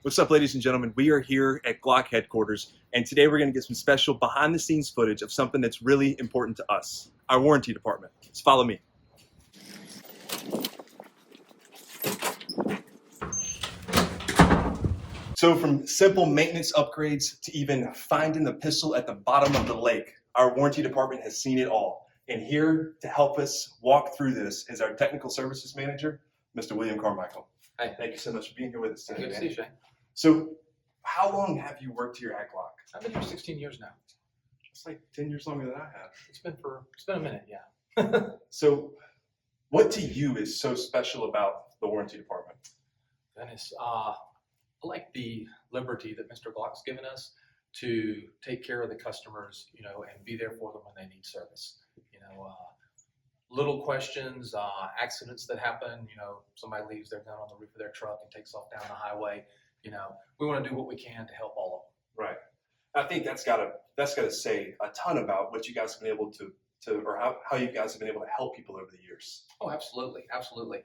What's up, ladies and gentlemen? We are here at Glock headquarters, and today we're going to get some special behind-the-scenes footage of something that's really important to us, our warranty department. Let's follow me. So from simple maintenance upgrades to even finding the pistol at the bottom of the lake, our warranty department has seen it all. And here to help us walk through this is our technical services manager, Mr. William Carmichael. Hey. Thank you so much for being here with us today. Good to see you, Shane. So how long have you worked here at Glock? I've been here 16 years now. It's like 10 years longer than I have. It's been a minute, yeah. So what to you is so special about the warranty department? Goodness, I like the liberty that Mr. Glock's given us to take care of the customers, and be there for them when they need service. Little questions, accidents that happen, somebody leaves their gun on the roof of their truck and takes off down the highway. We want to do what we can to help all of them. Right. I think that's gotta say a ton about what you guys have been able to or how you guys have been able to help people over the years. Oh, absolutely, absolutely.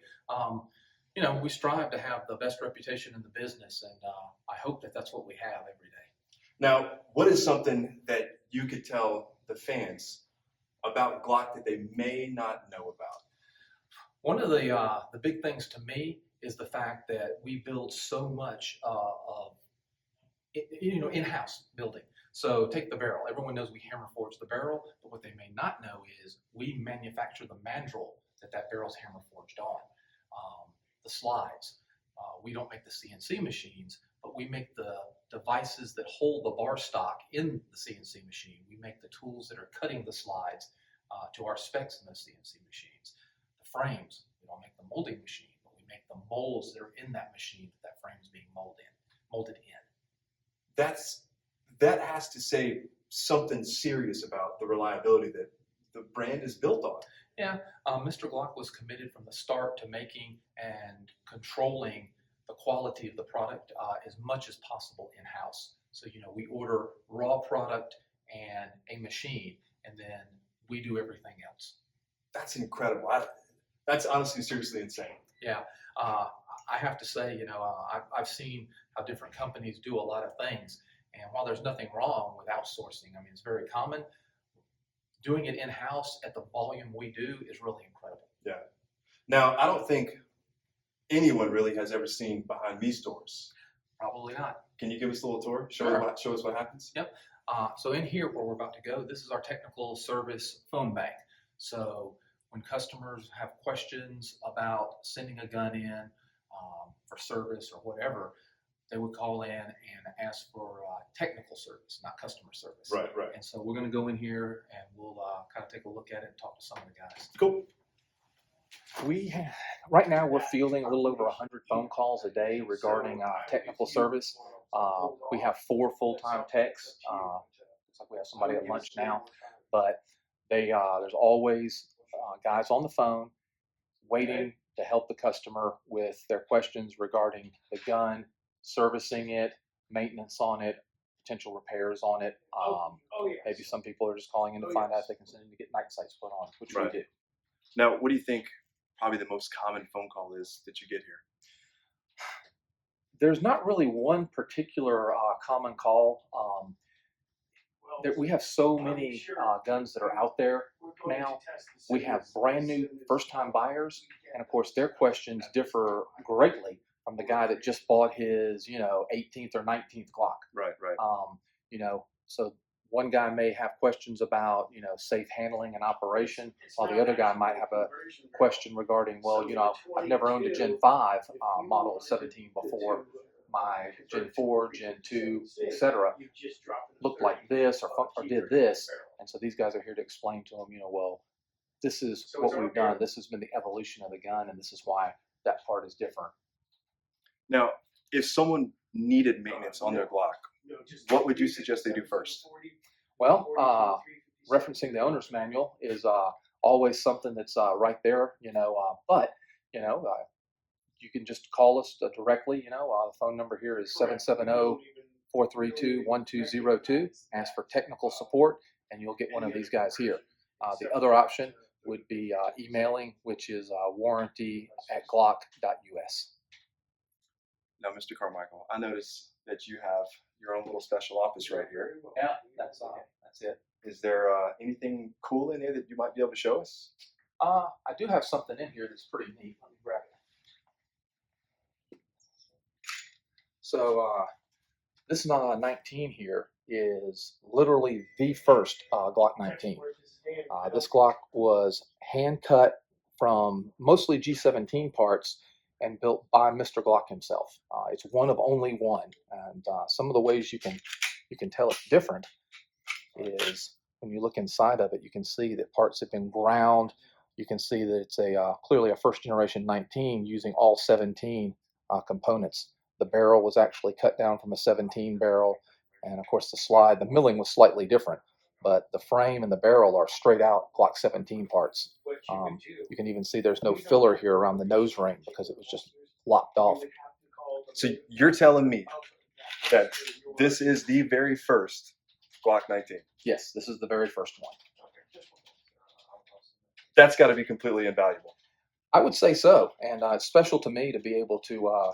We strive to have the best reputation in the business, and I hope that that's what we have every day. Now, what is something that you could tell the fans about Glock that they may not know about? One of the big things to me is the fact that we build so much of in-house building. So take the barrel. Everyone knows we hammer forge the barrel, but what they may not know is we manufacture the mandrel that barrel's hammer forged on. The slides. We don't make the CNC machines, but we make the devices that hold the bar stock in the CNC machine. We make the tools that are cutting the slides to our specs in those CNC machines. The frames, we don't make the molding machine, but we make the molds that are in that machine that frame is being molded in. That has to say something serious about the reliability that the brand is built on. Yeah, Mr. Glock was committed from the start to making and controlling the quality of the product as much as possible in-house. So, we order raw product and a machine, and then we do everything else. That's incredible. That's honestly, seriously insane. Yeah, I have to say, I've seen how different companies do a lot of things, and while there's nothing wrong with outsourcing, I mean, it's very common. Doing it in-house at the volume we do is really incredible. Yeah. Now, I don't think anyone really has ever seen behind these doors. Probably not. Can you give us a little tour? Sure. Show us what happens? Yep. So in here where we're about to go, this is our technical service phone bank. So when customers have questions about sending a gun in for service or whatever, they would call in and ask for technical service, not customer service. Right. And so we're going to go in here and we'll kind of take a look at it and talk to some of the guys. Cool. Right now we're fielding a little over 100 phone calls a day regarding technical service. We have 4 full-time techs. Looks like we have somebody at lunch now, but there's always guys on the phone waiting to help the customer with their questions regarding the gun, servicing it, maintenance on it, potential repairs on it. Maybe some people are just calling in to find out if they can send in to get night sights put on, which we do. Now, what do you think probably the most common phone call is that you get here? There's not really one particular common call. We have so many guns that are out there now. We have brand new first-time buyers, and of course their questions differ greatly from the guy that just bought his 18th or 19th Glock. Right. So one guy may have questions about safe handling and operation, while the other guy might have a question regarding, I've never owned a Gen 5 model 17 before. My Gen 4, Gen 2, etc. looked like this or did this, and so these guys are here to explain to them, this is what we've done. This has been the evolution of the gun, and this is why that part is different. Now, if someone needed maintenance on their Glock, what would you suggest they do first? Well, referencing the owner's manual is always something that's right there, but you can just call us directly. The phone number here is 770-432-1202. Ask for technical support, and you'll get one of these guys here. The other option would be emailing, which is warranty@glock.us. Now, Mr. Carmichael, I notice that you have your own little special office right here. Yeah, that's it. Is there anything cool in there that you might be able to show us? I do have something in here that's pretty neat. Let me grab it. So this 19 here is literally the first Glock 19. This Glock was hand cut from mostly G17 parts and built by Mr. Glock himself. It's one of only one, and some of the ways you can tell it's different is when you look inside of it, you can see that parts have been ground. You can see that it's clearly a first generation 19 using all 17 components. The barrel was actually cut down from a 17 barrel, and of course the milling was slightly different, but the frame and the barrel are straight out Glock 17 parts. You can even see there's no filler here around the nose ring because it was just lopped off. So you're telling me that this is the very first Glock 19? Yes, this is the very first one. That's got to be completely invaluable. I would say so, and it's special to me to be able to,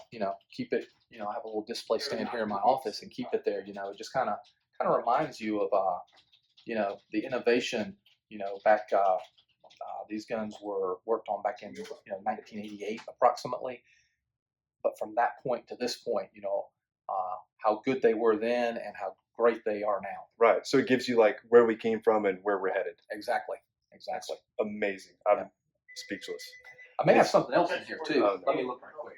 keep it. I have a little display stand here in my office and keep it there. It just kind of reminds you of, the innovation. Back these guns were worked on back in 1988 approximately. But from that point to this point, how good they were then and how great they are now. Right. So it gives you like where we came from and where we're headed. Exactly. Amazing. I'm speechless. I may have something else in here too. Let me look right quick.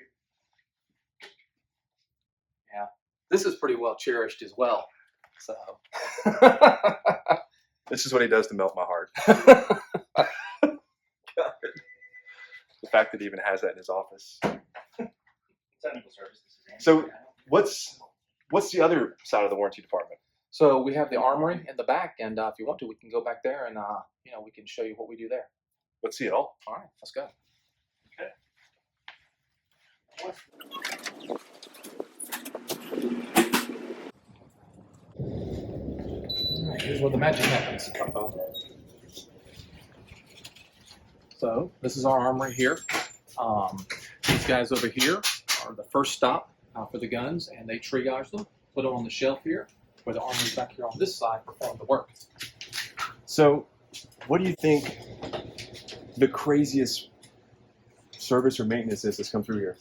Yeah, this is pretty well cherished as well. So this is what he does to melt my heart. The fact that he even has that in his office. So what's the other side of the warranty department? So we have the armory in the back, and if you want to, we can go back there and we can show you what we do there. Let's see it all. All right, let's go. All right, here's where the magic happens. So this is our armory here. These guys over here are the first stop for the guns, and they triage them, put them on the shelf here, where the armory's back here on this side perform the work. So what do you think the craziest service or maintenance is that's come through here?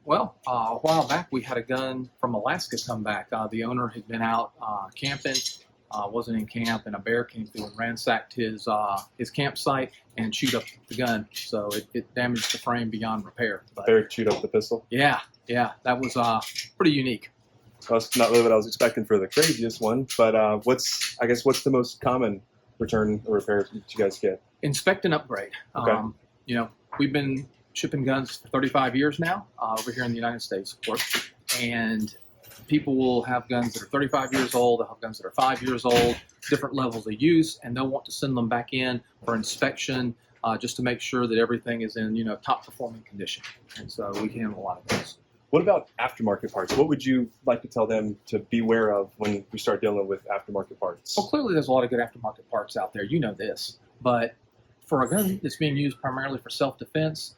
Well, a while back we had a gun from Alaska come back. The owner had been out camping, wasn't in camp, and a bear came through and ransacked his campsite and chewed up the gun. So it damaged the frame beyond repair. But, Bear chewed up the pistol? Yeah, that was pretty unique. That's not really what I was expecting for the craziest one, but what's the most common return or repair that you guys get? Inspect and upgrade. Okay. We've been shipping guns for 35 years now over here in the United States, of course, and people will have guns that are 35 years old, they'll have guns that are 5 years old, different levels of use, and they'll want to send them back in for inspection just to make sure that everything is in top performing condition. And so we can handle a lot of those. What about aftermarket parts? What would you like to tell them to beware of when we start dealing with aftermarket parts? Well, clearly there's a lot of good aftermarket parts out there. You know this. But for a gun that's being used primarily for self-defense,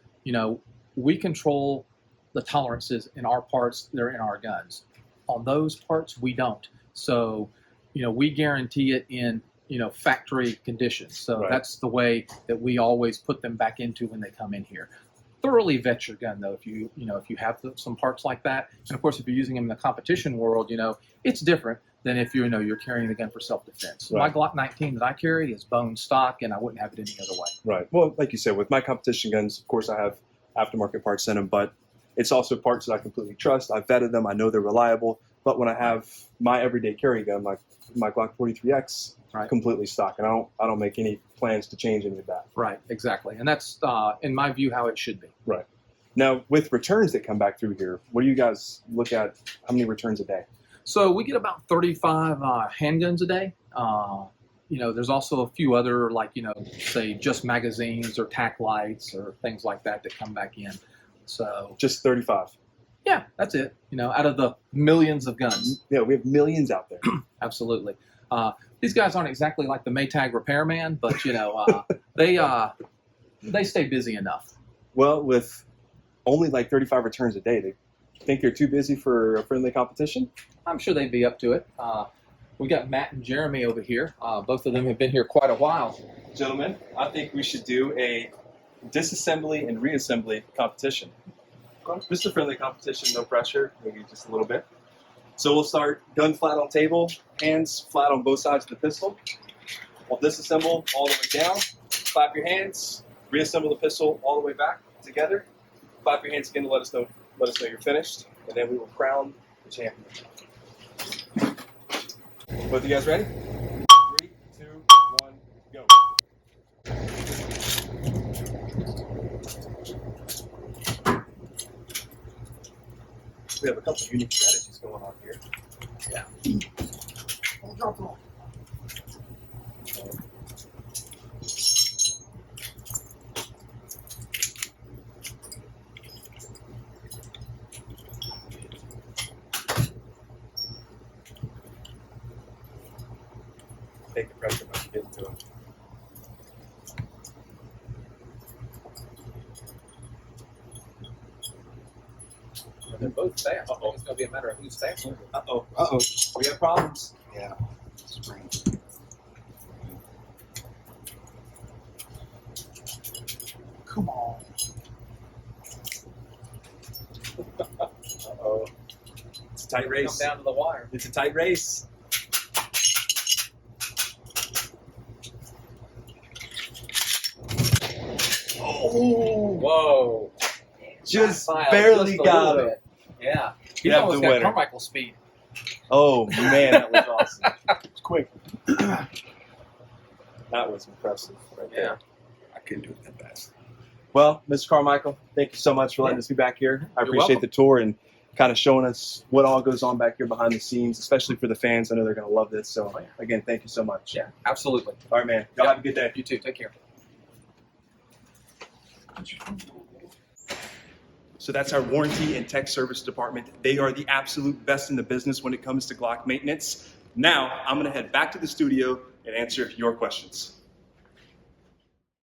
we control the tolerances in our parts that are in our guns. On those parts, we don't. So, we guarantee it in, factory conditions. So Right. That's the way that we always put them back into when they come in here. Thoroughly vet your gun, though, if you have some parts like that. And of course, if you're using them in the competition world, it's different than if you're carrying the gun for self-defense. Right. My Glock 19 that I carry is bone stock, and I wouldn't have it any other way. Right. Well, like you said, with my competition guns, of course, I have aftermarket parts in them, but it's also parts that I completely trust. I've vetted them. I know they're reliable. But when I have my everyday carry gun, my Glock 43X, Right. completely stock, and I don't make any plans to change any of that. Right, exactly. And that's, in my view, how it should be. Right. Now, with returns that come back through here, what do you guys look at? How many returns a day? So we get about 35 handguns a day. There's also a few other, say just magazines or tack lights or things like that come back in. So Just 35. yeah, that's it. Out of the millions of guns. Yeah, we have millions out there. Absolutely. These guys aren't exactly like the Maytag repairman, but they stay busy enough. Well, with only like 35 returns a day, Think you're too busy for a friendly competition? I'm sure they'd be up to it. We got Matt and Jeremy over here. Both of them have been here quite a while. Gentlemen, I think we should do a disassembly and reassembly competition. Just a friendly competition, no pressure, maybe just a little bit. So we'll start gun flat on table, hands flat on both sides of the pistol. We'll disassemble all the way down, clap your hands, reassemble the pistol all the way back together. Clap your hands again to let us know you're finished, and then we will crown the champion. Both of you guys ready? 3, 2, 1, go. We have a couple of unique strategies going on here. Yeah. Drop them all. Take the pressure when you get into them. They're both fast. I think it's going to be a matter of who's faster. Uh-oh. Uh-oh. We have problems. Yeah. Spring. Come on. Uh-oh. It's a tight Come race. down to the wire. It's a tight race. Oh! Whoa. Just Filed barely just a got little him. bit. Yeah. We He's have almost the got winner. Carmichael's speed. Oh, man, that was awesome. It's quick. That was impressive right there. I couldn't do it that fast. Well, Mr. Carmichael, thank you so much for letting us be back here. I You're appreciate welcome. the tour and kind of showing us what all goes on back here behind the scenes, especially for the fans. I know they're going to love this. So, again, thank you so much. Yeah, absolutely. All right, man. Y'all Yep. have a good day. You too. Take care. So that's our warranty and tech service department. They are the absolute best in the business when it comes to Glock maintenance. Now, I'm going to head back to the studio and answer your questions.